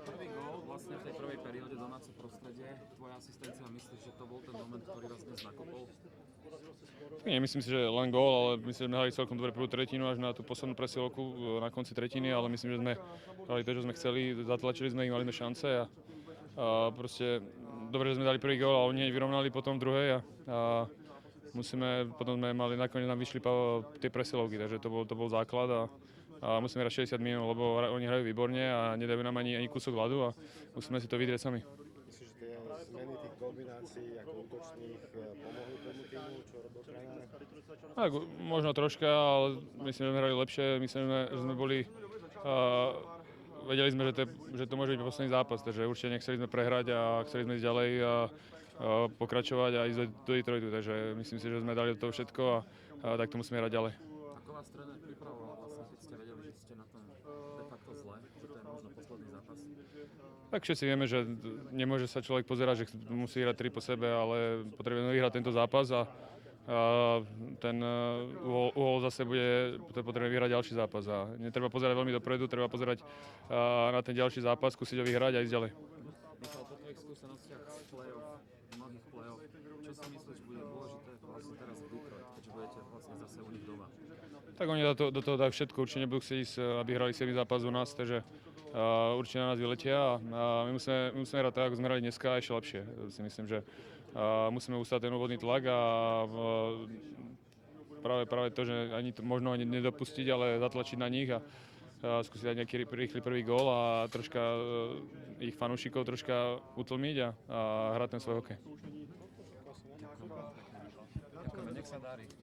Prvý gól vlastne v tej prvej perióde domáce prostredie. Tvoja asistencia, myslíš, že to bol ten moment, ktorý vás dnes nakopol? Nie, myslím si, že len gól, ale myslím, že sme hrali celkom dobre prvú tretinu až na tú poslednú presilovku na konci tretiny, ale myslím, že sme hrali to, čo sme chceli, zatlačili sme ich, mali sme šance a proste dobre, že sme dali prvý gól a oni vyrovnali potom v druhej a potom sme mali, nakoniec nám vyšli tie presilovky, takže to bol základ a musíme hrať 60 minút, lebo oni hrajú výborne a nedajú nám ani kúsok ľadu a musíme si to vydrieť sami. Myslíš, že tie zmeny tých kombinácií ako útočných pomohli tomu týmu, čo robil tréner? Tak, možno troška, ale myslím, že sme hrali lepšie, myslím, že sme boli... vedeli sme, že to môže byť posledný zápas, takže určite nechceli sme prehrať a chceli sme ísť ďalej a pokračovať a ísť do Detroitu, takže myslím si, že sme dali do toho všetko a tak to musíme hrať ďalej. Ako vás tréner pripravoval vlastne, keď ste vedeli, že ste na tom de facto zle, že to je možno posledný zápas? Tak všetci vieme, že nemôže sa človek pozerať, že musí hrať 3 po sebe, ale potrebujeme vyhrať tento zápas a ten uhol zase potrebujeme vyhrať ďalší zápas a netreba pozerať veľmi dopredu, treba pozerať na ten ďalší zápas, skúsiť ho vyhrať a ísť ďalej. Michal, po tvojich skúsenostiach z play-off, mnohých play-off, čo si myslíš, bude dôležité vlastne teraz v Detroit, keďže budete vlastne zase u nich doma? Tak oni do toho dajú všetko, určite nebudú chcieť ísť, aby hrali 7 zápas u nás, takže určite na nás vyletia a my musíme hrať tak, ako sme hrali dneska a ešte lepšie. Si myslím, že musíme ustáť ten úvodný tlak a práve to, že možno ani nedopustiť, ale zatlačiť na nich a skúsiť dať nejaký rýchly prvý gól a troška ich fanúšikov troška utlmiť a hrať ten svoj hokej. Ďakujem, nech sa darí.